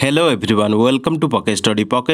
Hello everyone welcome to pocket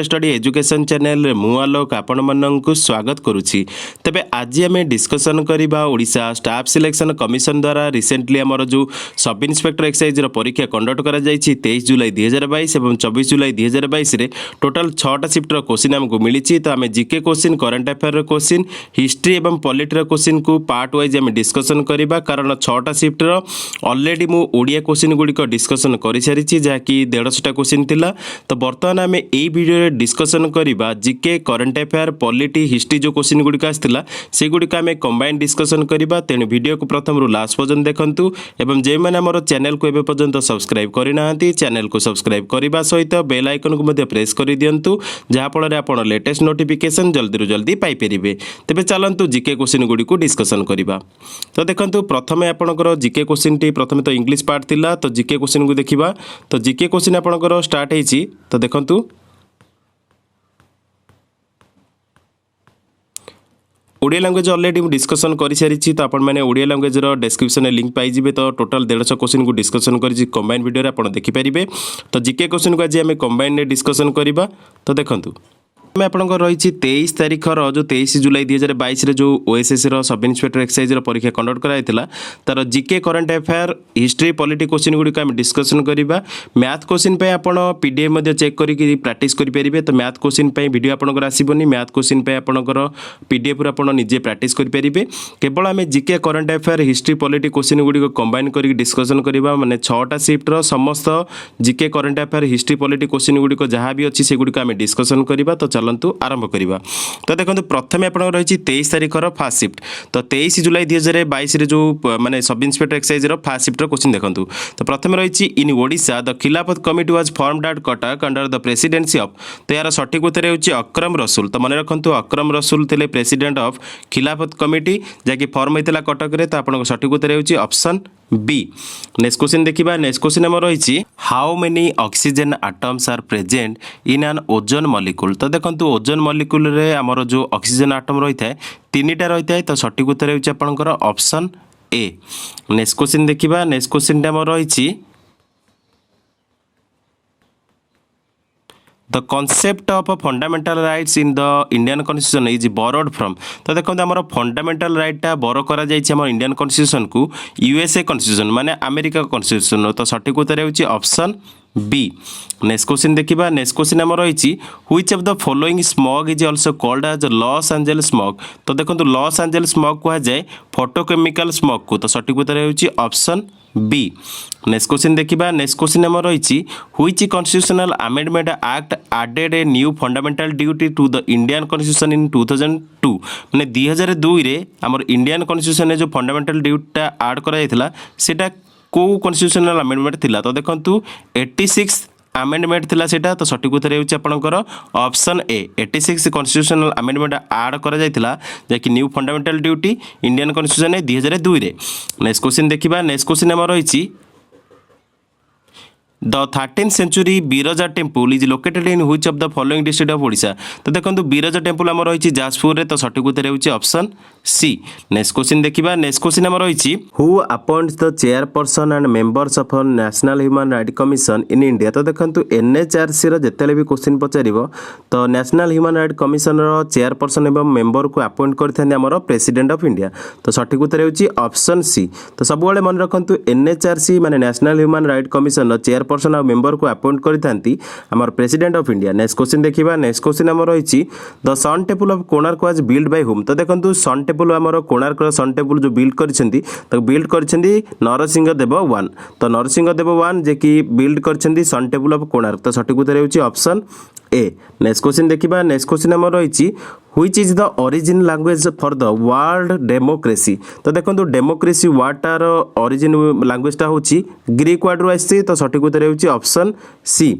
study education channel रे मु आलोक आपण माननकु स्वागत करुछि। तबे आज आम डिस्कसन करबा ओडिशा स्टाफ सिलेक्शन कमिशन द्वारा रिसेंटली हमर जो सब इन्स्पेक्टर एक्साइज रो परीक्षा कंडक्ट करा जायछि 23 जुलाई 2022 एवं 24 जुलाई 2022 रे टोटल 6टा शिफ्ट रो क्वेश्चन हमकु मिलिछि। तो आम जीके क्वेश्चन करंट अफेयर रो क्वेश्चन हिस्ट्री एवं पॉलिटी रो क्वेश्चन को पार्ट वाइज आम डिस्कसन करबा कारण 6टा शिफ्ट रो ऑलरेडी मु ओडिया क्वेश्चन गुडी को डिस्कसन करि सारिछि जाकी 150टा क्वेश्चन थिला। तो बर्तमान आम यही वीडियो डिस्कसन करबा GK current affair polity history जो क्वेश्चन गुड़िक आसला से गुड़िक आम कंबाइन डिस्कसन करबा। तेणु वीडियो को प्रथम रु लास्ट पर्यंत देखंतु एवं जे माने हमर चैनल को एबे पर्यंत सब्सक्राइब करिनाहांती चैनल को सब्सक्राइब करबा सहित बेल आइकन को मध्ये प्रेस करि दियंतु जहा फଳରେ आपण लेटेस्ट नोटिफिकेशन जल्दी रु जल्दी पाई परिबे। तेबे चलंतु जीके क्वेश्चन गुडी को डिस्कसन करबा। तो देखंतु प्रथमे आपणकर जीके क्वेश्चन टी प्रथमे तो इंग्लिश पार्ट थिला। तो जीके क्वेश्चन को देखिबा। तो जीके क्वेश्चन आपणकर स्टार्ट हेछि। तो देखंतु ओडिया लैंग्वेज ऑलरेडी डिस्कसन कर सारी। तो आपण मैंने ओडिया लैंग्वेज डिस्क्रिप्शन लिंक पाइबे। तो टोटल 150 क्वेश्चन को डिस्कसन कर कंबाइन वीडियो आप देखिपारे। तो जीके क्वेश्चन को आज आम कंबाइन डिस्कसन करबा। तो देखंतु मैं आपंकर रही 23 तारिखर जो 23 जुलाई 2022 रे जो ओएसएस सब इन्स्पेक्टर एक्साइज परीक्षा कंडक्ट कराइला तार GK current affair history polity question Gudi आम डिस्कसन करबा। मैथ क्वेश्चन पे आपण पीडीएफ मध्ये चेक करके प्रैक्टिस करि परिबे। तो मैथ क्वेश्चन पे वीडियो आपनकर आसीबनी। मैथ क्वेश्चन पे आपनकर पीडीएफ रे आपण निजे प्रैक्टिस करि परिबे। केवल आम GK current affair history polity question Gudi combine करके डिस्कसन करबा। माने 6टा शिफ्ट रो समस्त GK current affair history polity question Gudi जहाँ भी अच्छी से गुड़ी आम डिस्कसन करबा। तो चलंतु आरंभ करबा। तो देखंतु प्रथमे आपण रही 23 तारिखर फास्ट शिफ्ट। तो 23 जुलाई 2022 रे जो माने सब इन्स्पेक्टर एक्साइज रो फास्ट शिफ्ट रो क्वेश्चन देखंतु। तो प्रथमे रही in Odisha the Khilafat committee was formed at Cuttack under the presidency of. तो यार सठिक उत्तर होची अकरम रसूल। तो मन रखंतु अकरम रसूल थिले प्रेसिडेंट ऑफ खिलाफत कमिटी जाकी फॉर्म हेतला कटक रे। तो आपण सठिक उत्तर होची ऑप्शन बी। नेक्स्ट क्वेश्चन देखिबा। नेक्स्ट क्वेश्चन हमर रही how many oxygen atoms are present in an ozone molecule. तो देखंतु ओजोन मॉलिक्यूल रे हमर जो ऑक्सीजन एटम रही है 3टा रही है। तो सठिक उत्तर होची आपनकर ऑप्शन ए। नेक्स्ट क्वेश्चन देखिबा। नेक्स्ट क्वेश्चन हमर रही the concept of fundamental rights in the Indian constitution is borrowed from. तो देखो आम फंडामेंटल राइटा बोरो करा जायछि हमर इंडियन कॉन्स्टिट्यूशन को यूएसए कॉन्स्टिट्यूशन माने अमेरिका कॉन्स्टिट्यूशन। तो सठिक उत्तर होची ऑप्शन बी। नेक्स्ट क्वेश्चन देखिबा। नेक्स्ट क्वेश्चन हमर रही which of the following smog is also called as Los Angeles smog. तो देखो लॉस एंजेल्स स्मॉग कहा जाए फोटोकेमिकल स्मॉग को। तो सठिक उत्तर होची ऑप्शन बी। नेक्स्ट क्वेश्चन देखिबा। नेक्स्ट क्वेश्चन हमर रही which constitutional amendment act added a new fundamental duty to the Indian constitution in 2002। माने 2002 रे हमर इंडियन कॉन्स्टिट्यूशन ने जो फंडामेंटल ड्यूटीटा ऐड करा जायतिला सेटा को कॉन्स्टिट्यूशनल अमेंडमेंट थिला। तो देखंतु 86 अमेंडमेंट थिला सेटा। तो सठिक उत्तर होची आपनकर option A 86 constitutional amendment add करा जायतिला जाकी new fundamental duty Indian constitution 2002 रे। नेक्स्ट क्वेश्चन देखिबा। नेक्स्ट क्वेश्चन हमर रही the 13th century Biraja temple is located in which of the following district of Odisha. तो देखंतु बिरजा टेम्पल हमर रही जाजपुर रे। तो सठिक उत्तर होची ऑप्शन सी। नेक्स्ट क्वेश्चन देखिबा। नेक्स्ट क्वेश्चन हमर रही who appoints the chairperson and members of national human right commission in India. तो देखंतु एनएचआरसी रो जेतेले भी क्वेश्चन पचारिबो तो नेशनल ह्यूमन राइट कमिशन रो चेयरपर्सन एवं मेंबर को अपॉइंट करथाने हमर प्रेसिडेंट ऑफ इंडिया। तो सठिक उत्तर होची ऑप्शन सी। तो सब बेले मन रखंतु एनएचआरसी माने नेशनल ह्यूमन राइट कमिशन रो चेयरपर्सन और मेंबर को अपॉइंट करथांती हमर president of India. Next question देखिबा। नेक्स्ट क्वेश्चन हमर रही the sun temple of Konark was build by whom. तो देखंतु सन टेम्पल हमर कोणार्क सन टेम्पल जो बिल्ड करछंती तो बिल्ड करछंती नरसिंह देव 1। तो नरसिंह देव 1 जे कि बिल्ड करछंती सन टेम्पल ऑफ कोणार्क। तो सठिक उत्तर होची ऑप्शन ए। नेक्स्ट क्वेश्चन देखिबा। नेक्स्ट क्वेश्चन हमर रही which is the origin language for the world democracy. तो देखंतु डेमोक्रेसी वर्डटार ओरिजिन लैंग्वेजटा होची ग्रीक वर्ड रो आसी। तो सठिक उत्तर होची ऑप्शन सी।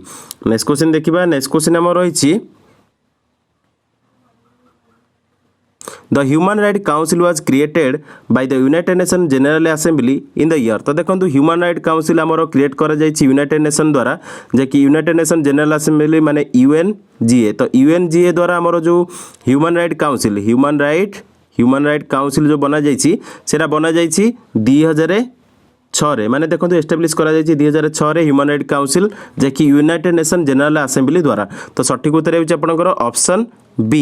नेक्स्ट क्वेश्चन देखिबा। नेक्स्ट क्वेश्चन हमर रही the human right council was created by the united nation general assembly in the year. तो देखो ह्यूमन राइट काउंसिल आमर क्रिएट करा जायछि यूनाइटेड नेशन द्वारा जैकि यूनाइटेड नेशन जनरल असेंबली माने UNGA. तो यूएनजीए द्वारा आमर जो ह्यूमन राइट काउंसिल जो बना जायछि सेरा बना जायछि 2000 छः माने देखो एस्टाब्लीश करा 2006 ह्यूमन राइट काउंसिल जैकि यूनाइटेड नेशन जनरल असेंबली द्वारा। तो सठिक उत्तर होची आपनकर ऑप्शन बी।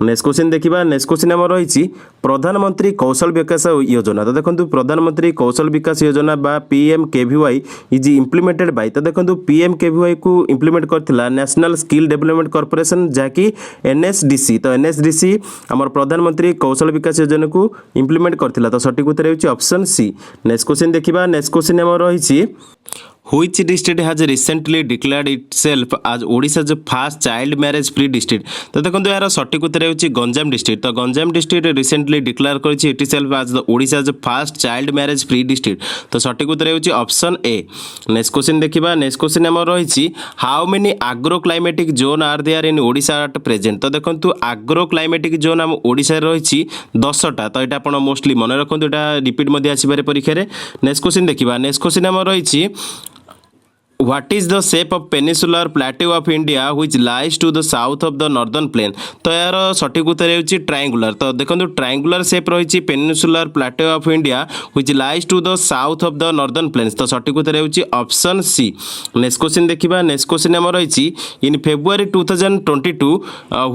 नेक्स्ट क्वेश्चन देखिबा। नेक्स्ट क्वेश्चन हमर रही प्रधानमंत्री कौशल विकास योजना। तो देखो प्रधानमंत्री कौशल विकास योजना बा PMKVY इज इम्प्लीमेंटेड बाय। तो देखो PMKVY को इम्प्लीमेंट करथिला नेशनल स्किल डेवलपमेंट कॉर्पोरेशन जैकि NSDC। तो NSDC हमर प्रधानमंत्री कौशल विकास योजना को इम्प्लीमेंट करथिला। तो सठिक उत्तर होची ऑप्शन सी। नेक्स्ट क्वेश्चन देखिबा। नेक्स्ट क्वेश्चन हमर रही Which district has recently declared itself as Odisha's first child marriage free district? तो देखो यार सठिक उत्तर होची गंजाम डिस्ट्रिक्ट। तो गंजाम डिस्ट्रिक्ट रिसेंटली डिक्लेयर करिछि itself as the Odisha's first child marriage free district. तो सठिक उत्तर होची ऑप्शन ए। नेक्स्ट क्वेश्चन देखिबा। नेक्स्ट क्वेश्चन हमर रहिछि how many agro climatic zone are there in Odisha at present. तो देखंतु एग्रो क्लाइमेटिक जोन हम ओडिशा रे रहिछि 10टा। तो एटा आपण मोस्टली मन रखंतु, एटा रिपीट मध्ये आसी पारे परीक्षा रे। नेक्स्ट क्वेश्चन देखिबा। नेक्स्ट क्वेश्चन हमर रहिछि What is the shape of peninsular plateau of India which lies to the south of the northern plain? तो यार सठिक उत्तर होची ट्रायंगुलर। तो देखो ट्रायंगुलर शेप रही peninsular plateau of India which lies to the south of the northern plains। तो सठिक उत्तर होची ऑप्शन सी। नेक्स्ट क्वेश्चन देखिबा। नेक्स्ट क्वेश्चन हमर रही इन February 2022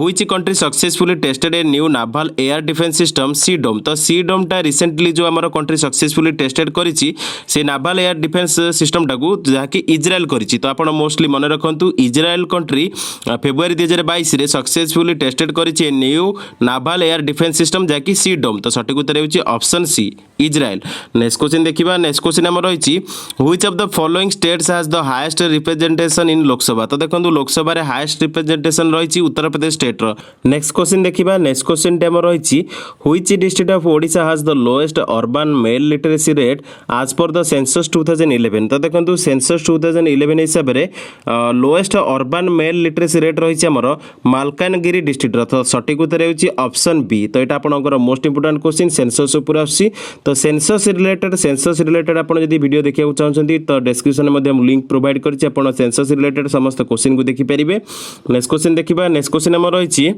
which country successfully tested a new naval air defense system CDOM। तो CDOM टा recently जो हमर कंट्री सक्सेसफुली टेस्टेड करिछि से नाval एयर डिफेंस सिस्टम टाकू जहाँकि इजराइल करिछि। तो आपण मोस्टली मन रखंतु इजराइल कंट्री फेब्रुआरी 2022 रे सक्सेसफुली टेस्टेड करिछि new naval air defence system जहाँकि CDOM। तो सठिक उत्तर होची option C Israel. Next question देखिबा। नेक्स्ट क्वेश्चन हमर रहिछि which of the following states has the highest representation in Lok Sabha. तो देखंतु लोकसभा रे हाईएस्ट रिप्रेजेंटेशन रहिछि उत्तर प्रदेश स्टेट रो। नेक्स्ट क्वेश्चन देखिबा। नेक्स्ट क्वेश्चन टे हमर रहिछि which district of Odisha has the lowest urban male literacy rate as per the census 2011। तो देखंतु सेंसस 2011 हिसाब रे lowest urban male literacy rate रहिछि हमर मालकानगिरी डिस्ट्रिक्ट रो। तो सठिक उत्तर होची ऑप्शन बी। तो एटा आपनकर मोस्ट इंपोर्टेंट क्वेश्चन सेंसस ऊपर आसी। तो सेंसस रिलेटेड आपण जदी वीडियो देखिया चाहछंती तो डिस्क्रिप्शन मध्ये हम लिंक प्रोवाइड करछि, आपण सेंसस रिलेटेड समस्त क्वेश्चन को देखि परिबे। नेक्स्ट क्वेश्चन देखिबा। नेक्स्ट क्वेश्चन हमर रहिछि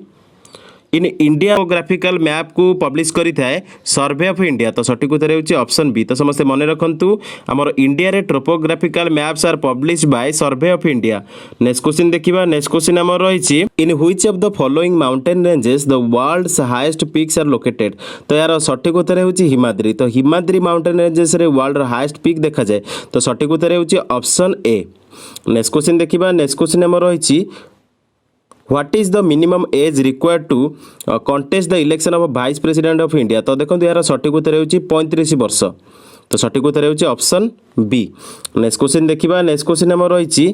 इन इंडिया टोपोग्राफिकल मैप को पब्लिश करी थाए सर्वे ऑफ इंडिया। तो सठिक उत्तर होची ऑप्शन बी। तो समस्त मन रखंतु हमर इंडिया रे topographical maps are publish by survey of India. Next question देखिबा। नेक्स्ट क्वेश्चन हमर रहिछि in which of the following mountain ranges the world's highest peaks are located. तो यार सठिक उत्तर होची हिमाद्री। तो हिमाद्री माउंटेन रेंजेस रे वर्ल्ड रो हाईएस्ट पीक देखा जाए। तो सठिक उत्तर होची ऑप्शन ए। नेक्स्ट क्वेश्चन देखिबा। नेक्स्ट क्वेश्चन हमर रहिछि What is the minimum age required to contest the election of vice president of India। तो देखो यार सठिक उत्तर होची 35 वर्ष। तो सठिक उत्तर होची ऑप्शन बी। नेक्स्ट क्वेश्चन देखिबा। नेक्स्ट क्वेश्चन हमर रहिछि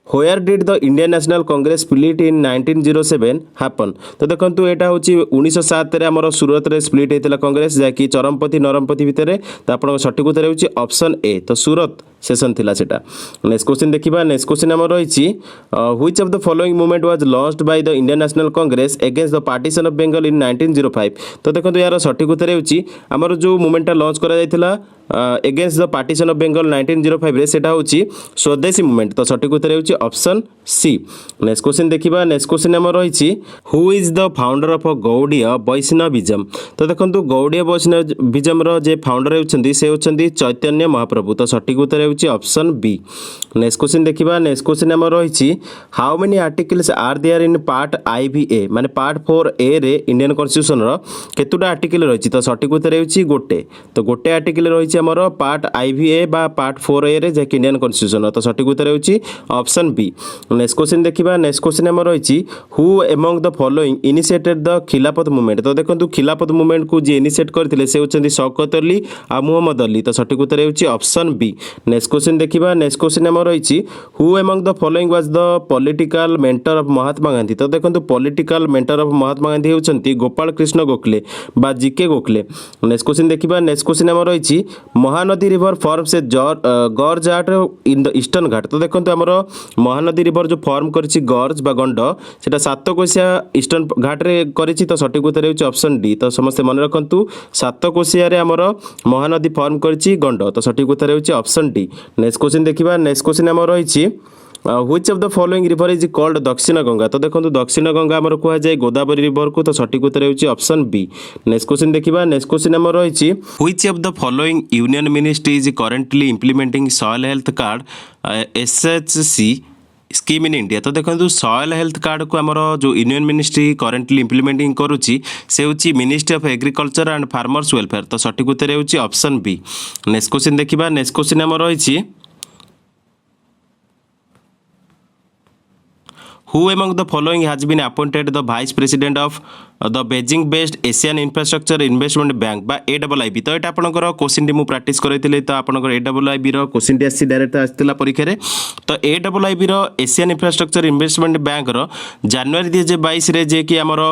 Where did the Indian National Congress split in 1907 happen। तो देखंतु एटा होची 1907 रे हमर सूरत रे स्प्लिट हेतला कांग्रेस जाकी चरमपति नरमपति भितरे। तो आपण सठिक उत्तर होची ऑप्शन ए। तो सूरत सेशन थिला सेटा। नेक्स्ट क्वेश्चन देखिबा। नेक्स्ट क्वेश्चन हमर रहिछि which of the following movement was launched by the Indian national congress against the partition of Bengal in 1905। तो देखंतु यार सठिक उत्तर होची हमर जो मूवमेंट लॉन्च करा जायतिला against the partition of Bengal 1905 रे सेटा होची स्वदेशी मूवमेंट। तो सठिक उत्तर होची ऑप्शन सी। नेक्स्ट क्वेश्चन देखिबा। नेक्स्ट क्वेश्चन हमर रहिछि who is the founder of Gaudiya Vaishnavism. तो देखंतु गौड़ीय वैष्णविज्म रो जे फाउंडर होचंदी से होचंदी चैतन्य महाप्रभु। तो सठिक उत्तर होची ऑप्शन बी। नेक्स्ट क्वेश्चन देखिबा। नेक्स्ट क्वेश्चन हमर रहिछि how many articles are there in part IVA माने पार्ट 4A रे इंडियन कॉन्स्टिट्यूशन रो केतुटा आर्टिकल रहिछि। तो सठिक उत्तर होची गोटे। तो गोटे आर्टिकल रहिछि हमर पार्ट IVA बा पार्ट 4A रे जे इंडियन कॉन्स्टिट्यूशन। तो सठिक उत्तर होची ऑप्शन बी। नेक्स्ट क्वेश्चन देखिबा। नेक्स्ट क्वेश्चन हमर रहिछि who among the following initiated the Khilafat movement. तो देखंतु खिलाफत मूवमेंट को जे इनिशिएट करथिले से होचंदी शौकत अली आ मोहम्मद अली। तो सठिक उत्तर होची ऑप्शन बी। नेक्स्ट क्वेश्चन देखिबा। नेक्स्ट क्वेश्चन हमर रहिछि who among the following was the political mentor of Mahatma Gandhi. तो देखंतु political mentor of Mahatma Gandhi होचंती गोपाल कृष्ण गोखले बा जीके गोखले। नेक्स्ट क्वेश्चन देखिबा। नेक्स्ट क्वेश्चन हमर रहिछि Mahanadi river forms a gorge at in the eastern Ghat. तो देखंतु हमर महानदी रिवर जो फॉर्म करिछि गॉर्ज बा गंड सेटा सातकोशिया ईस्टर्न घाट रे करिछि। तो सठिक उत्तर होची ऑप्शन डी। तो समस्त मन रखंतु सातकोशिया रे हमर महानदी फॉर्म करिछि गंड। तो सठिक उत्तर होची ऑप्शन डी। नेक्स्ट क्वेश्चन देखिबा। नेक्स्ट क्वेश्चन हमर रहिछि which of the following river is called Dakshin Ganga तो देखो दक्षिण गंगा आमर कहुए गोदावरी रिवर को तो सठिक उत्तर होची ऑप्शन बी। नेक्स्ट क्वेश्चन देखिबा नेक्स्ट क्वेश्चन आमर रही which of the following union ministry is currently implementing soil health card SHC scheme in India तो देखो सॉइल हेल्थ कार्ड को आमर जो यूनियन मिनिस्ट्री करेंटली इम्प्लीमेंटिंग करुच्ची से हूँ ministry of agriculture and farmers welfare तो सठिक उत्तर होची ऑप्शन बी। नेक्स्ट क्वेश्चन देखिबा नेक्स्ट क्वेश्चन आमर रही Who among the following has been appointed the Vice President of the Beijing based Asian Infrastructure Investment Bank बा AIIB तो यहाँ आपंकर क्वेश्चन टी मुझे प्राक्ट करी तो आपंकर AIIB क्वेश्चन टी आसी डायरेक्ट आसाला परीक्षा तो AIIB Asian infrastructure investment bank जनवरी 2022 जे कि आमर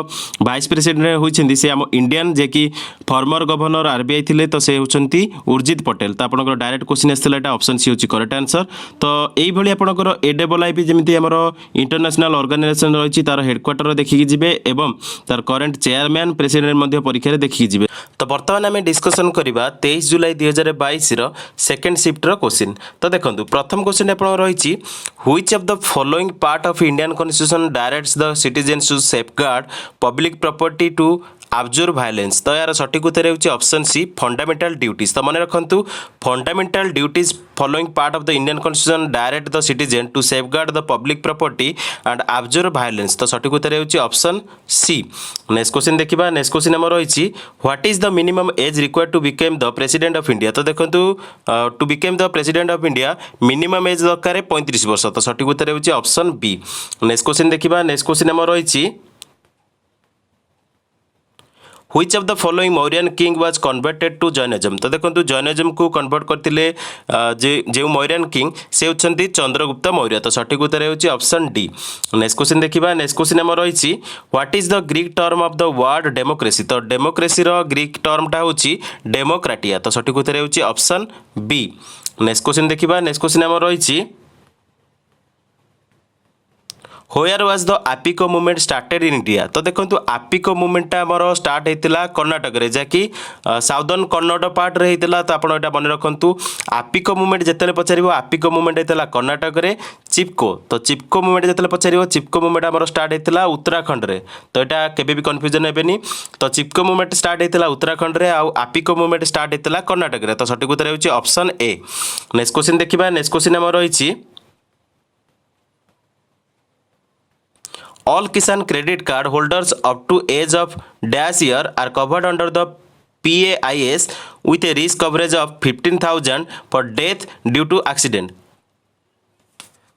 भाइस प्रेसिडेंट होती से आम इंडियन जे कि फॉर्मर गवर्नर RBI थे तो से होती उर्जित पटेल तो आपंकर डायरेक्ट क्वेश्चन आसाला ऑप्शन सी हूँ करेक्ट आंसर तो यही आपंकर AIIB जमी आमर इंटरनेशनल ऑर्गेनाइजेशन रही तार हेडक्वार्टर देखिकी जिबे एवं तार करेंट चेयरमैन प्रेसिडेंट परीक्षा देखिकी जिबे तो बर्तमान आम डिस्कसन करवा 23 जुलाई 2022 सेकेंड शिफ्ट क्वेश्चन तो देखो प्रथम क्वेश्चन आप रही which of the following part of Indian constitution directs the citizens to safeguard public property to observe violence तो यार सठिक उत्तर होची ऑप्शन सी फंडामेंटल ड्यूटीज तो मन रखु fundamental duties following part of the Indian constitution direct the citizen to safeguard the public property and observe violence तो सठिक उत्तर होची ऑप्शन सी। नेक्स्ट क्वेश्चन देखिबा नेक्स्ट क्वेश्चन हमर रही what is the minimum age required to become the president of India तो देखंतु to become the president of India minimum age दरकार 35 वर्ष तो सठिक उत्तर होची ऑप्शन बी। नेक्स्ट क्वेश्चन देखिबा नेक्स्ट क्वेश्चन हमर रही Which of the following Mauryan king was converted to Jainism तो देखो जैनिज्म को कन्वर्ट करते जो मौर्यन किंग से होती चंद्रगुप्त मौर्य तो सठिक उत्तर होची ऑप्शन डी। नेक्स्ट क्वेश्चन देखिबा नेक्स्ट क्वेश्चन हमर रही what is the Greek term of the word democracy तो डेमोक्रेसी रो ग्रीक टर्मटा होची डेमोक्राटिया तो सठिक उत्तर होची ऑप्शन बी। नेक्स्ट क्वेश्चन देखिबा नेक्स्ट क्वेश्चन हमर रही Where was the Apiko movement started in India तो देखो Apiko movement आमर स्टार्ट होता कर्णाटक रे जहाँकि साउदर्न कन्नड़ पार्ट रे होता तो आप मन रखु Apiko movement जिते पचार Apiko movement होता कर्णाटक रे चिपको तो चिपको मूवमेंट जिते पचार चिपको मूवमेंट आमर स्टार्ट होता उत्तराखंड रे तो यहाँ केबे भी कन्फ्यूजन हेनी तो चिपको मूवमेंट स्टार्ट होता उत्तराखंड रे आउ Apiko मूवमेंट स्टार्ट होता कर्णाटक रे तो सठिक उत्तर होची ऑप्शन ए। नेक्स्ट क्वेश्चन देखिबा नेक्स्ट क्वेश्चन आमर रही All Kisan credit card holders up to age of dash year are covered under the PAIS with a risk coverage of 15,000 for death due to accident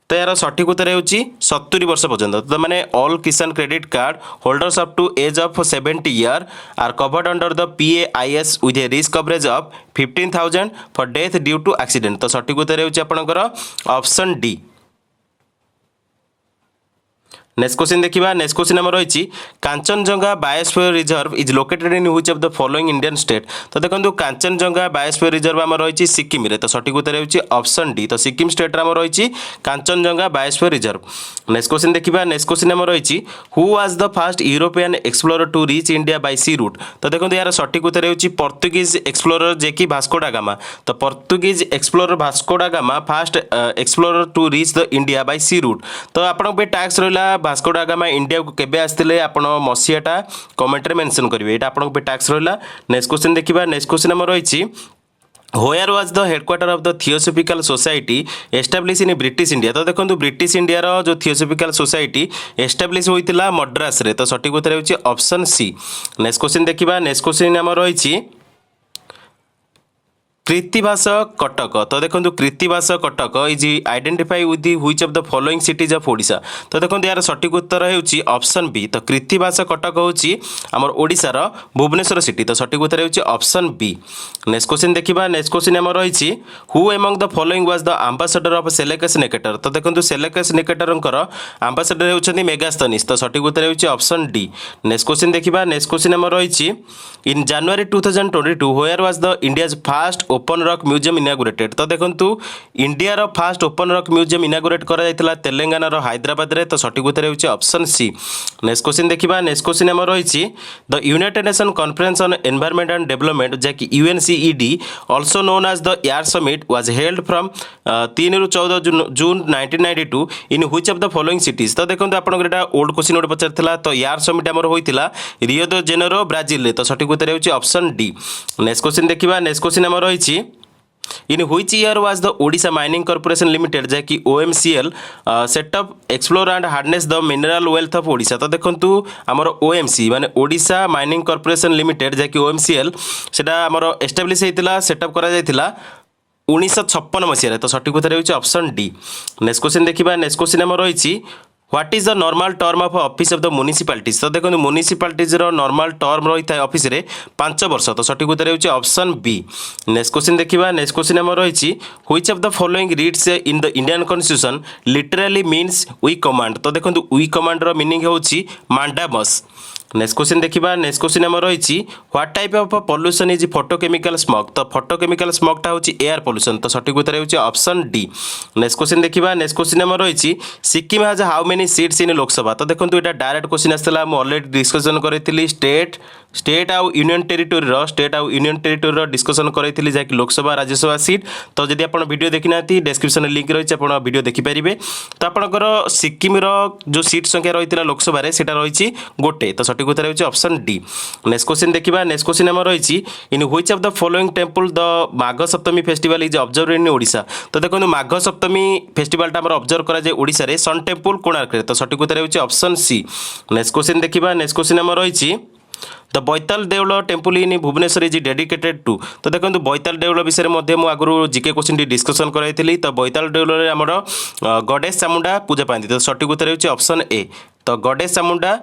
तो यार सठिक उत्तर होची 70 वर्ष पर्यंत तो मैंने all Kisan credit card holders up to age of 70 year are covered under the PAIS with a risk coverage of 15,000 for death due to accident तो सठिक उत्तर होची आपनकर ऑप्शन डी। नेक्स्ट क्वेश्चन देखिबा नेक्स्ट क्वेश्चन हमर रही Kanchenjunga biosphere reserve is located in which of the following Indian state तो देखो कांचनजंगा बायोस्फीयर रिजर्व हमर रही सिक्किम रे तो सठिक उत्तर होची ऑप्शन डी तो सिक्किम स्टेट रे हमर रही Kanchenjunga biosphere reserve. Next question देखिबा नेक्स्ट क्वेश्चन हमर रही who was the first European explorer to reach India by sea route तो देखो यार सठिक उत्तर होची पोर्तुगीज एक्सप्लोरर जे कि भास्को डा गामा तो Portuguese explorer Vasco da Gama first explorer to reach the India by sea route तो आपन पे टैक्स रहला भास्को डा गामा इंडिया को केबे आस्तिले आपण मसियाटा कमेंट रे मेंशन करिवे एटा आपण पे टैक्स रहला। नेक्स्ट क्वेश्चन देखिबा नेक्स्ट क्वेश्चन हमर रही Where was the headquarter of the Theosophical Society established in British India तो देखो ब्रिटिश इंडिया रो जो थियोसोफिकल सोसाइटी एस्टाब्लिश होइतिला मद्रास रे तो सठिक उत्तर होची ऑप्शन सी। नेक्स्ट क्वेश्चन देखिबा नेक्स्ट क्वेश्चन हमर रही कृत्तिवास कटक तो देखो Krittivas Cuttack is identify with the which of the following cities of Odisha तो देखो यार सठिक उत्तर होची ऑप्शन बी तो कृत्तिवास कटक होची हमर ओडिसा रो भुवनेश्वर सिटी तो सठिक उत्तर होची ऑप्शन बी। नेक्स्ट क्वेश्चन देखिबा नेक्स्ट क्वेश्चन हमर रही who among the following was the ambassador of Seleucus Nicator तो देखो सेलेकस निकेटरंकर एम्बेसडर होचंदी मेगास्थनीस तो सठिक उत्तर होची ऑप्शन डी। नेक्स्ट क्वेश्चन देखिबा नेक्स्ट क्वेश्चन हमर रही in January 2022 where was the India's first open rock museum inaugurated तो देखंतु इंडिया रो first open rock museum inaugurate करा जायतिला तेलंगाना रो हैदराबाद रे तो सठिक उत्तर हेउची ऑप्शन सी। नेक्स्ट क्वेश्चन देखिबा नेक्स्ट क्वेश्चन हमर रहिछि the united nation conference on environment and development जैकि UNCED also known as the Air Summit was held from 3 ରୁ 14 जून 1992 in which of the following cities तो देखंतु आपन एटा ओल्ड क्वेश्चन ओड पचरथिला तो air summit हमर होइतिला रियो दे Janeiro Brazil रे तो सठिक उत्तर हेउची ऑप्शन डी। नेक्स्ट क्वेश्चन देखिबा नेक्स्ट क्वेश्चन हमर रहिछि in which year was the Odisha Mining Corporation Limited जैकि OMCL set up explore and harness the mineral wealth of Odisha तो देखंतु हमर OMC माने ओडिशा माइनिंग कॉर्पोरेशन लिमिटेड जैकि OMCL सेटा हमर एस्टैब्लिश हेतिला सेटअप करा जायतिला 1956 मसिया तो सठिक उत्तर हेउची ऑप्शन डी। नेक्स्ट क्वेश्चन देखिबा नेक्स्ट क्वेश्चन हमर रहिछि what is the normal term of office of the municipalities तो देखो म्युनिसिपालिटीज रो नॉर्मल टर्म रही था ऑफिस रे 5 वर्ष तो सठिक उत्तर हेउची ऑप्शन बी। नेक्स्ट क्वेश्चन देखिबा नेक्स्ट क्वेश्चन हमर रहिछि which of the following reads in the Indian constitution literally means we command तो देखो वी कमांड रो मीनिंग हेउची मांडामस। नेक्स्ट क्वेश्चन देखिबा नेक्स्ट क्वेश्चन हमर रहिछि what type of pollution is photochemical smog तो फोटोकेमिकल स्मॉग टा होची एयर पोल्यूशन तो सठिक उत्तर हेउची ऑप्शन डी। नेक्स्ट क्वेश्चन देखिबा नेक्स्ट क्वेश्चन हमर रहिछि Sikkim has how many seats in Lok Sabha तो देखंतु एटा डायरेक्ट क्वेश्चन आस्तला हम ऑलरेडी डिस्कशन करैतिली स्टेट आउ यूनियन टेरिटोरी रो डिस्कशन करैतिली जे कि लोकसभा राज्यसभा सीट तो जदि आपण वीडियो देखि नाती डिस्क्रिप्शन लिंक रहिछि आपण वीडियो देखि परिबे तो आपणकर सिक्किम रो जो सीट संख्या रहितिला लोकसभा रे सेटा रहिछि गोटे तो सठिक उत्तर हेउछि ऑप्शन डी। नेक्स्ट क्वेश्चन देखिबा नेक्स्ट क्वेश्चन हमर रहिछि in which of the following temple the Magh Saptami festival is observed in Odisha तो देखो माघ सप्तमी फेस्टिवल टा हमर ऑब्जर्व करा जे ओडिशा रे सन टेंपल कोणार्क रे तो सठिक उत्तर हेउछि ऑप्शन सी। नेक्स्ट क्वेश्चन देखिबा नेक्स्ट क्वेश्चन हमर रहिछि the Baital Deul temple in Bhubaneswar is dedicated to तो देखो बैताल देउल विषय में आगु जिके क्वेश्चन डिस्कशन कराई तो बैताल देउल आमर गणेश चामुंडा पूजा पाती तो सठिक उत्तर हेउछि ऑप्शन ए तो Ganesh Chamunda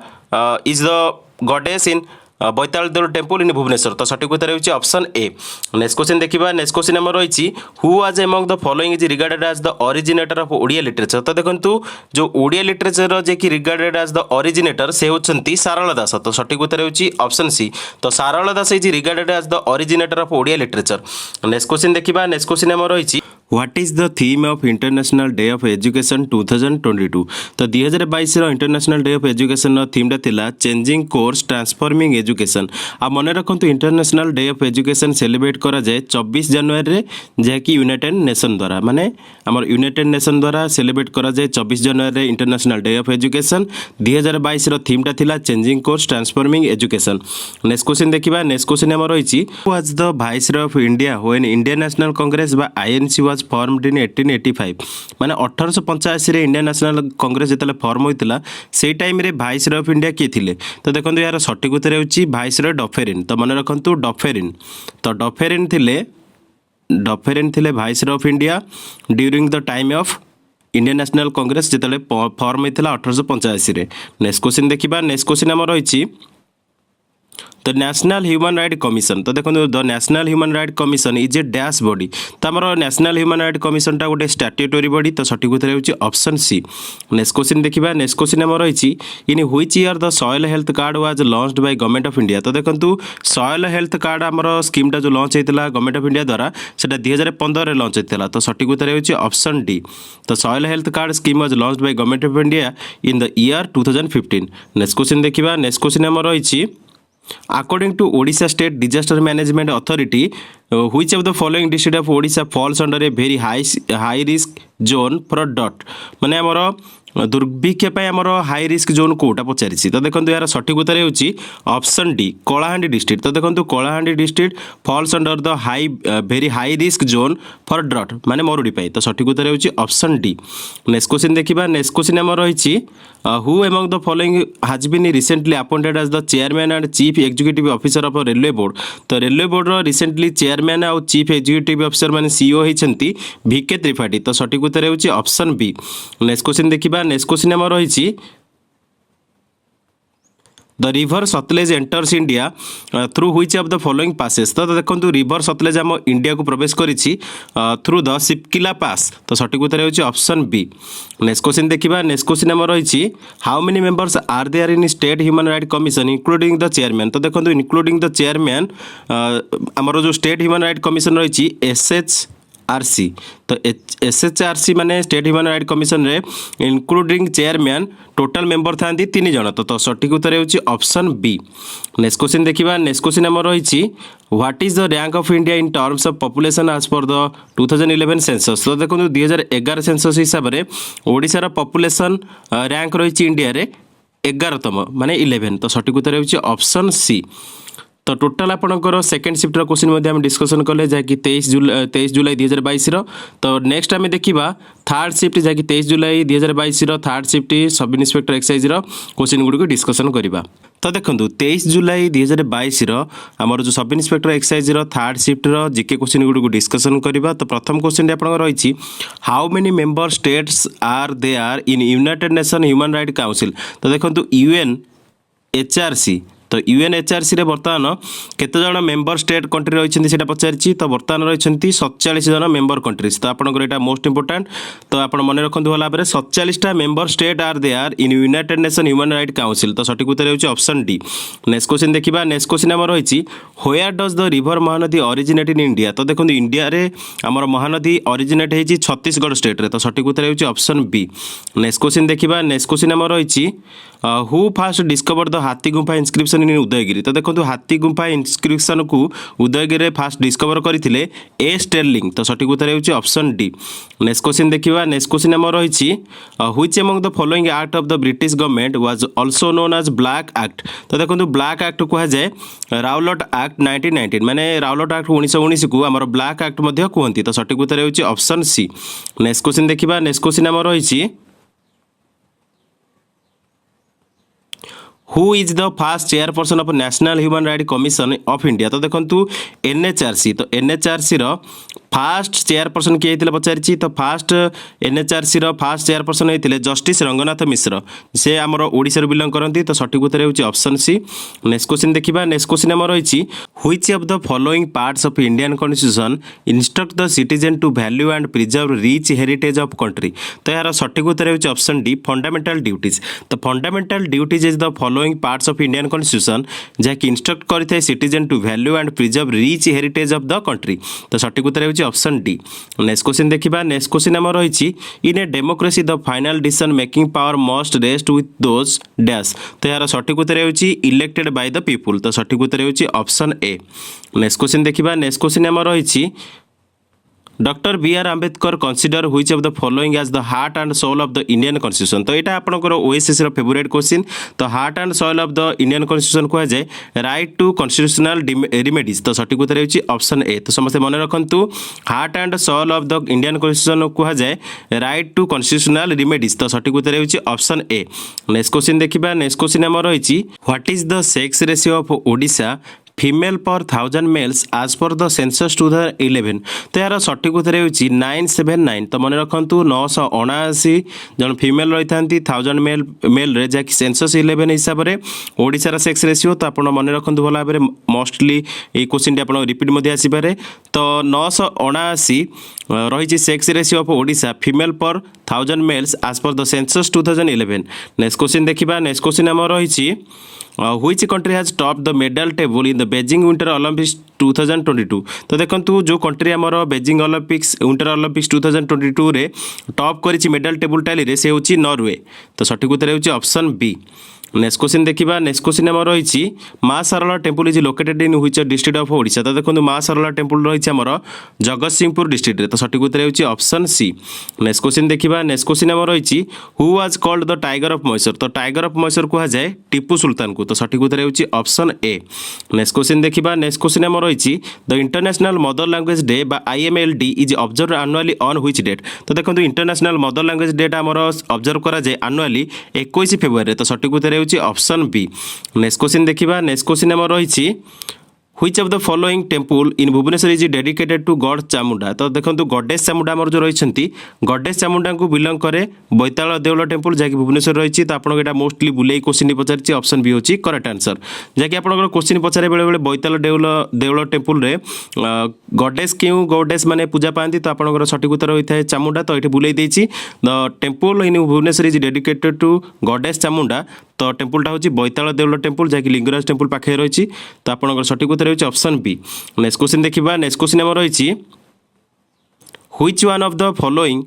is the goddess in Baital Deul temple in Bhubaneswar तो सठिक उत्तर हेउछि ऑप्शन ए। नेक्स्ट क्वेश्चन देखिबा नेक्स्ट क्वेश्चन हमर रहिछि who was among the following is regarded as the originator of Odia literature तो देखंतु जो ओडिया लिटरेचर जे कि रिगार्डेड एज द ओरिजिनेटर से होचंती सारला दास तो सठिक उत्तर हेउछि ऑप्शन सी तो Sarala Das is regarded as the originator of Odia literature. Next question देखिबा नेक्स्ट क्वेश्चन हमर रहिछि what is the theme of international day of education 2022 तो 2022 रो इंटरनेशनल डे ऑफ एजुकेशन रो थीम टा थिला चेंजिंग कोर्स ट्रांसफॉर्मिंग एजुकेशन आ मन रखंतु international day of education celebrate करा जाए 24 जनवरी रे जे कि यूनाइटेड नेशन द्वारा माने हमर यूनाइटेड नेशन द्वारा सेलिब्रेट करा जाए 24 जनवरी रे इंटरनेशनल डे ऑफ एजुकेशन 2022 रो थीम टा थिला changing course transforming education. Next question देखिबा नेक्स्ट क्वेश्चन हमर रहिछि was the viceroy of India when Indian national congress बा आईएनसी वाज फॉर्मड इन 1885 माने 1885 रे इंडियन नेशनल कांग्रेस जेतले फॉर्म होइतिला से टाइम रे वाइसरॉय ऑफ इंडिया के थिले तो देखंतु यार सठिक उत्तर हेउछि वाइसरॉय डफेरिन तो मन रखंतु डफेरिन तो डफेरिन थिले viceroy of India during the time of Indian national congress जेतले फॉर्म होइतिला 1885 रे। नेक्स्ट क्वेश्चन देखिबा नेक्स्ट क्वेश्चन हमर रहिछि the national human right commission तो देखो the national human right commission is a dash body तो आमर नेशनल ह्यूमन राइट कमिशन टा गोटे स्टैट्यूटरी बॉडी तो सठिक उत्तर हेउछि ऑप्शन सी। नेक्स्ट क्वेश्चन देखिबा नेक्स्ट क्वेश्चन हमर रहिछि in which year the soil health card was launched by government of India तो देखंतु सॉइल हेल्थ कार्ड आमर स्कीम टा जो लॉन्च हेतिला गवर्नमेंट ऑफ इंडिया द्वारा सेटा 2015 रे लॉन्च हेतिला तो सठिक उत्तर हेउछि ऑप्शन डी तो soil health card scheme was launched by government of India in the year 2015। Next question देखिबा नेक्स्ट क्वेश्चन हमर रहिछि according to Odisha State Disaster Management Authority which of the following district of Odisha falls under a very high risk zone for dot माने हमर दुर्भिक्ष आमर high risk zone कोटा पचारि तो देखो यार सठिक उत्तर हेउछि ऑप्शन डी कलाहांडी डिस्ट्रिक्ट तो देखो Kalahandi district falls under the very high risk zone for drought माने मरुड़ी पाई तो सठिक उत्तर हेउछि ऑप्शन डी। नेक्स्ट क्वेश्चन देखिबा नेक्स्ट क्वेश्चन हमर रहिछि who among the following has been recently appointed as the chairman and chief executive officer of railway board तो रेलवे बोर्ड रो रिसेंटली चेयरमैन आउ चीफ एग्जीक्यूटिव ऑफिसर माने CEO होइछंती V K Tripathi तो सठिक उत्तर हेउछि ऑप्शन बी। नेक्स्ट क्वेश्चन देखिबा next question हमर रहिछि the river Sutlej enters India through which of the following passes. तो देखो रिभर सतलेज आम इंडिया को प्रवेश करिछि थ्रू द शिपकिला पास। तो सठिक उत्तर होछि ऑप्शन बी। नेक्स्ट क्वेश्चन देखिबा। नेक्स्ट क्वेश्चन हमर रहिछि how many members are there in state human right commission including the chairman. तो देखो इंक्लूडिंग द चेयरमैन हमर जो स्टेट ह्यूमन राइट कमिशन रहिछि SHRC। तो SHRC माने स्टेट ह्यूमन राइट कमिशन रे इंक्लूडिंग चेयरमैन टोटल मेंबर था 3 जन। तो सठिक उत्तर होछि ऑप्शन बी। नेक्स्ट क्वेश्चन देखिबा। नेक्स्ट क्वेश्चन हमर रहिछि what is the rank of India in terms of population as per the 2011 census. तो देखो 2011 सेंसस हिसाब रे ओडिसा रा पॉपुलेशन रैंक रहिछि इंडिया रे 11तम माने 11। तो सठिक उत्तर होछि ऑप्शन सी। तो टोटाल आपणकर सेकेंड शिफ्टर क्वेश्चन मध्य हम डिस्कसन कले जहाँकि 23 जुलाई 2022 तो नेक्स्ट आम देखा थर्ड शिफ्ट जहाँकि 23 जुलाई 2022 third shift sub inspector excise question गुड़िक डिस्कसन करवा। तो देखो 23 जुलाई 2022 आमर जो सब इन्स्पेक्टर एक्साइज थर्ड शिफ्टर जीके क्वेश्चन गुड़िक डिस्कसन करवा। तो प्रथम क्वेश्चन आप रही how many member states are they are in united nation human right council. तो देखो UNHRC। तो UNHRC रे बर्तमान केते जण मेंबर स्टेट कंट्री रही से पचारि। तो बर्तमान रही 47 जन मेंबर कंट्रीज। तो आपंकर यहाँ मोस्ट इंपोर्टाट। तो आप मन रखु भला 47टा member state are they are in united nation human right council. तो सठिक उत्तर होछि ऑप्शन डी। नेक्स्ट क्वेश्चन देखिबा। नेक्स्ट क्वेश्चन आम रही where does the river Mahanadi originate in India. तो देखो इंडिया रे आमर महानदी ओरिजिनेट होछि छत्तीसगढ़ स्टेट रे। तो सठिक उत्तर होछि ऑप्शन बी। नेक्स्ट क्वेश्चन देखिबा। नेक्स्ट क्वेश्चन आम रही हु फास्ट डिस्कवर द हाथी गुंफा इनस्क्रिप्शन इन उदयगिरी। तो देखो हाथी गुंफा इनस्क्रिप्शन को उदयगिरी फास्ट डिस्कवर करते ए स्टेरलिंग। तो सठिक उत्तर होछि ऑप्शन डी। नेक्स्ट क्वेश्चन देखिबा। नेक्स्ट क्वेश्चन आम रही which among the following act of the British government was also known as black act. तो देखो ब्लैक एक्ट कह जाए राउलट एक्ट 1919 माने राउलट एक्ट 1919 को आमर ब्लैक एक्ट मध्य कहती। तो सठिक उत्तर होछि ऑप्शन सी। नेक्स्ट क्वेश्चन देखिबा। नेक्स्ट क्वेश्चन आम रही who is the fast chairperson of national human right commission of India. तो देखो NHRC। तो NHRC रो फास्ट चेयरपर्सन किए होते पचारि। तो फास्ट NHRC रो फास्ट चेयरपर्सन होते जस्टिस रंगनाथ मिश्र। से आमर ओडिशा बिलंग करती। तो सठिक उत्तर होछि ऑप्शन सी। नेक्स्ट क्वेश्चन देखिबा। नेक्स्ट क्वेश्चन आम रही which of the following parts of Indian constitution instruct the citizen to value and preserve rich heritage of country. तो यार सठिक उत्तर होछि ऑप्शन डी फंडामेंटल ड्यूटीज। तो fundamental duties is the following parts of Indian constitution जहाँकि instruct करते citizen to value and preserve rich heritage of the country. तो सठिक उत्तर होछि ऑप्शन डी। नेक्स्ट क्वेश्चन देखिबा। नेक्स्ट क्वेश्चन आम रही in a democracy the final decision making power must rest with those dash. तो यार सठिक उत्तर होछि इलेक्टेड बाय द पीपुल। तो सठिक उत्तर होछि ऑप्शन ए। नेक्स्ट क्वेश्चन देखिबा। नेक्स्ट क्वेश्चन आम रही doctor BR Ambedkar consider which of the following as the heart and soul of the Indian constitution. तो यहाँ आपंकर OSSC रो फेवरेट क्वेश्चन। तो heart and soul of the Indian constitution कह जाए राइट टू कॉन्स्टिट्यूशनल रिमेडीज। तो सठिक उत्तर होछि ऑप्शन ए। तो समस्त मन रखु heart and soul of the Indian constitution कह जाए राइट टू कॉन्स्टिट्यूशनल रिमेडीज। तो सठिक उत्तर होछि ऑप्शन ए। नेक्स्ट क्वेश्चन देखिबा। नेक्स्ट क्वेश्चन आम रही what is the sex ratio of Odisha female पर 1000 मेल्स आज पर द सेंसस 2011। तो यार सठिक उत्तर होछि 979। तो मन रखु 979 जन फीमेल रही था 1000 मेल रे जहाँकि सेंसस 11 हिसाब से ओडिशार सेक्स रेशियो। तो आप मन रखु भल भाव मोस्टली ये क्वेश्चन आप रिपीट आसीपे। तो 979 रही sex ratio of Odisha female पर 1000 मेल्स आज पर द सेंसस 2011। नेक्स्ट क्वेश्चन देखिबा। नेक्स्ट क्वेश्चन आम रही which country has top the medal table in the Beijing winter Olympics 2022। तो देखो जो कंट्री आमर बेजिंग ओलंपिक्स विंटर ओलंपिक्स 2022 रे टॉप करिछि मेडल टेबल टाली रे से होछि नॉर्वे। तो सठिक उत्तर होछि ऑप्शन बी। नेक्स्ट क्वेश्चन देखिबा। नेक्स्ट क्वेश्चन आम रही Maa Sarala temple is located in which district of Odisha. तो देखो माँ सारला टेम्पल रही आमर जगतसिंहपुर डिस्ट्रिक्ट रे। तो सठिक उत्तर होछि ऑप्शन सी। नेक्स्ट क्वेश्चन देखिबा। नेक्स्ट क्वेश्चन आम रही who was called the tiger of Mysore. तो टाइगर ऑफ मैसूर कह जाए टीपू सुल्तान को। तो सठिक उत्तर होछि ऑप्शन ए। नेक्स्ट क्वेश्चन देखिबा। नेक्स्ट क्वेश्चन आम रही the international mother language day बा IMLD is observe annually on which date. तो देखो इंटरनेशनल मदर लैंग्वेज डे आमर ऑब्जर्व करा जाए एनुअली 21 फेब्रुआरी। तो सठिक उत्तर होछि ऑप्शन बी। नेक्स्ट क्वेश्चन देखिबा। नेक्स्ट क्वेश्चन आम रही which of the following temple in Bhubaneswar is dedicated to god Chamunda. तो देखो गडेश चामुंडा आमर जो रही गडेश चामुंडा को बिलंग करे बैताल देउल टेम्पल जहाँकि भुवनेश्वर रही। तो आपको यहाँ मोस्टली बुले क्वेश्चन पचार ऑप्शन बी होची करेक्ट आंसर। जहाँकि आपंकर क्वेश्चन पचारे बेले बेले बैताल देउल टेम्पल रे गडेश क्यों गडेश माने पूजा पाती। तो आपंकर सठिक उत्तर होता है चामुंडा। तो ये बुले the temple in Bhubaneswar is dedicated to goddess Chamunda. तो टेम्पलटा हूँ बैताल देउल टेम्पल जहाँकि लिंगराज टेम्पल पाखे रही। तो आपंकर सठिक उत्तर होची ऑप्शन बी। नेक्स्ट क्वेश्चन देखिबा। नेक्स्ट क्वेश्चन आम रही Which one of the following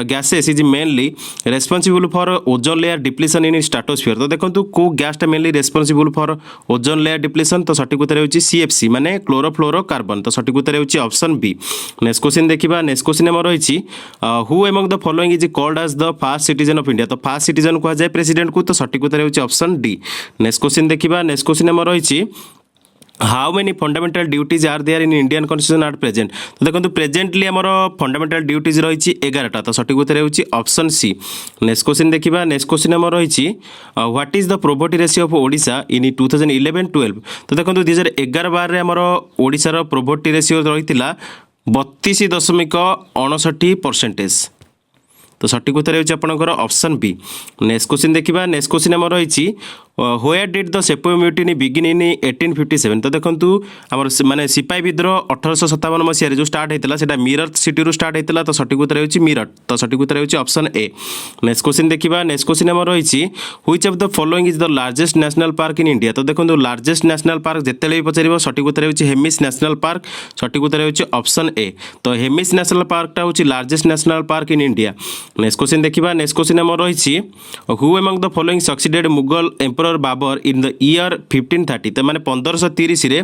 gases is mainly responsible for ozone layer depletion in stratosphere। तो देखो को गैसटा mainly responsible for ozone layer depletion. तो सठिक उत्तर होची CFC माने क्लोरोफ्लोरोकार्बन। तो सठिक उत्तर होची ऑप्शन बी। नेक्स्ट क्वेश्चन देखिबा। नेक्स्ट क्वेश्चन आम रही who among the following is called as the first citizen of India. तो फर्स्ट सिटीजन कह जाए प्रेसिडेंट को। तो सठिक उत्तर होची ऑप्शन डी। नेक्स्ट क्वेश्चन देखिबा। नेक्स्ट क्वेश्चन आम रही how many fundamental duties are there in Indian constitution at present. तो देखो प्रेजेंटली आमर फंडामेंटल ड्यूटीज रही 11टा। तो सठिक उत्तर होची ऑप्शन सी। नेक्स्ट क्वेश्चन देखिबा। नेक्स्ट क्वेश्चन आम रही what is the property ratio of Odisha in 2011-12। तो देखो 2011-12 आमर ओडिशार प्रोपर्टी रेशियो रही 32.59%। तो सठिक उत्तर होची आपनकर ऑप्शन बी। नेक्स्ट क्वेश्चन देखिबा। नेक्स्ट क्वेश्चन आम रही where did the sepoy mutiny begin in 1857। तो देखो आम माने सिपाही विद्रोह 1857 मसीह जो स्टार्ट होता है मीरठ सिटी रू स्टार्ट होता। तो सठिक उत्तर होची मीरठ। तो सठिक उत्तर होची ऑप्शन ए। नेक्स्ट क्वेश्चन देखिबा। नेक्स्ट क्वेश्चन आम रही which of the following is the largest national park in India. तो देखो लार्जेस्ट नेशनल पार्क जितेबाला भी पचार सठिक उत्तर होची हेमिस नेशनल पार्क। सठिक उत्तर होची ऑप्शन ए। तो हेमिस नेशनल पार्कटा होची largest national park in India. Next question देखिबा। नेक्स्ट क्वेश्चन आम रही who among the following succeeded Mughal emperor Babur in the year 1530। तो माने 1530 रे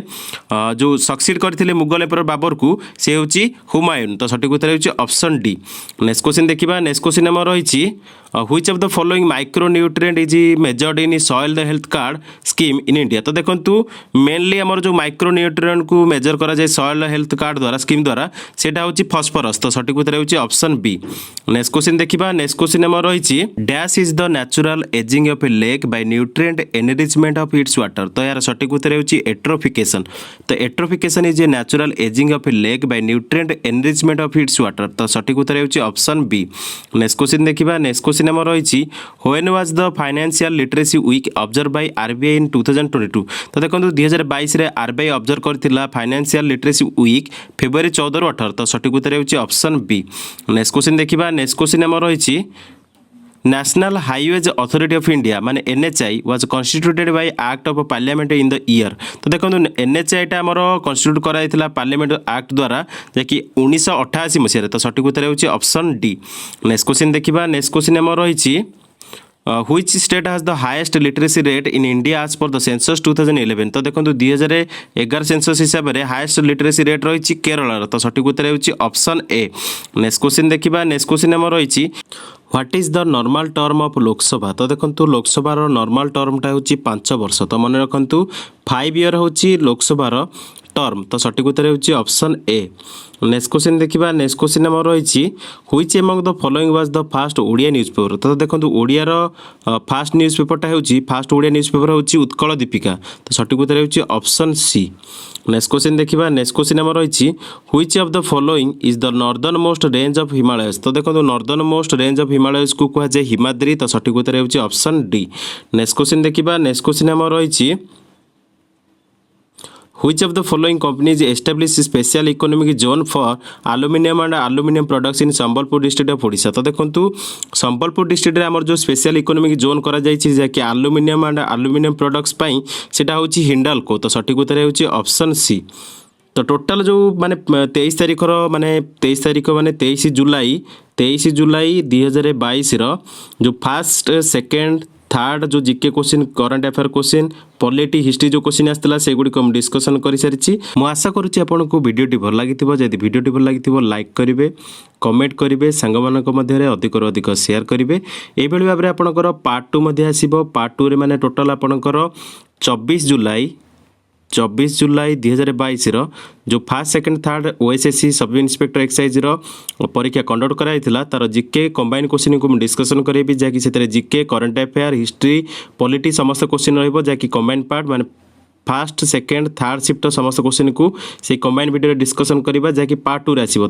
जो सक्सीड करथिले मुगल एम्परर बाबर को से होची हुमायून। तो सठिक उत्तर होची ऑप्शन डी। नेक्स्ट क्वेश्चन देखिबा। नेक्स्ट क्वेश्चन आम रही which of the following micronutrient is measured in soil the health card scheme in India. तो देखो मेनली आमर जो माइक्रोन्यूट्रिएंट को मेजर करा जाए सॉइल हेल्थ कार्ड द्वारा स्कीम द्वारा सेटा होची फॉस्फोरस। तो सठिक उत्तर होची ऑप्शन बी। नेक्स्ट क्वेश्चन देखिबा। नेक्स्ट क्वेश्चन आम रही dash is the natural ageing of a lake by nutrient enrichment of its water. तो यार सठिक उत्तर होची एट्रोफिकेशन। तो eutrophication is a natural ageing of a lake by nutrient enrichment of its water. तो सठिक उत्तर होची ऑप्शन बी। नेक्स्ट क्वेश्चन देखिबा। नेक्स्ट क्वेश्चन आम रही when was the financial literacy week observe by RBI in 2022। तो देखो 2022 रे आरबीआई ऑब्जर्व करथिला फाइनेंशियल लिटरेसी वीक फेब्रुआरी 14 ରୁ 18। तो सठिक उत्तर होची ऑप्शन बी। नेक्स्ट क्वेश्चन देखिबा। नेक्स्ट क्वेश्चन आम रही national highways authority of India माने NHAI was constituted by act of parliament in the year. तो देखो एनएचआई टा आमर कॉन्स्टिट्यूट कराइथिला पार्लियामेंट एक्ट द्वारा जैकि 1988 मसीह। तो सठिक उत्तर होची ऑप्शन डी। नेक्स्ट क्वेश्चन देखिबा। नेक्स्ट क्वेश्चन आम रही which state has the highest literacy rate in India as per the census 2011। तो देखो 2011 सेंसस हिसाब से हाईएस्ट लिटरेसी रेट रही केरल। तो सठिक उत्तर होची ऑप्शन ए। नेक्स्ट क्वेश्चन देखिबा। नेक्स्ट क्वेश्चन आम रही what is the normal term of Lok Sabha. तो देखो लोकसभार नॉर्मल टर्मटा होची 5 वर्ष। तो मन रखु 5 ईयर होची लोकसभार टर्म। तो सठिक उत्तर होची ऑप्शन ए। नेक्स्ट क्वेश्चन देखिबा। नेक्स्ट क्वेश्चन आम रही which among the following was the fast Odia news paper. तो देखो ओडियार फास्ट न्यूज पेपरटा होची फास्ट ओडिया न्यूज पेपर होची उत्कल दीपिका। तो सठिक उत्तर होची ऑप्शन सी। नेक्स्ट क्वेश्चन देखिबा। नेक्स्ट क्वेश्चन आम रही which of the following is the northern most range of Himalayas. तो देखो northern most range of Himalayas को कह जाए हिमाद्री। तो सठिक उत्तर होची ऑप्शन डी। नेक्स्ट क्वेश्चन देखिबा। नेक्स्ट क्वेश्चन आम रही Which of the following companies established special economic zone for aluminium and aluminium products in Sambalpur district of Odisha। तो देखो संबलपुर डिस्ट्रिक्ट आमर जो स्पेशल इकोनॉमिक जोन करा जायछि जैकि aluminium and aluminium products पाई सेटा होछि हिंडाल्को। तो सठिक उत्तर होछि ऑप्शन सी। तो टोटाल जो माने 23 तारिखर माने 23 तारिख माने 23 जुलाई 2022 रो जो फर्स्ट सेकेंड थर्ड जो GK question current affair question polity history जो क्वेश्चन आसला से गुडी हम डिस्कशन कर सारी। मु आशा करुच्ची आपको वीडियोटी भल लगी जदि वीडियोटी भल लगी लाइक करेंगे कमेंट करेंगे सांग मध्य अधिक अधिक शेयर करेंगे। यही भाव में आपंकर पार्ट 2 आसो। पार्ट 2 माने टोटाल आपंकर 24 जुलाई 2022 जो फर्स्ट सेकेंड थर्ड ओएसएससी सब इन्स्पेक्टर एक्साइज परीक्षा कंडक्ट कराइथिला तार जीके कंबाइन क्वेश्चन को डिस्कशन करेबी जहाँकि से GK current affair history polity समस्त क्वेश्चन रहिबो जहाँकि कंबाइन पार्ट माने फास्ट सेकेंड थर्ड शिफ्ट समस्त क्वेश्चन को से कंबाइन वीडियो डिस्कसन करबा जहाँकि पार्ट 2 रे आसीबो।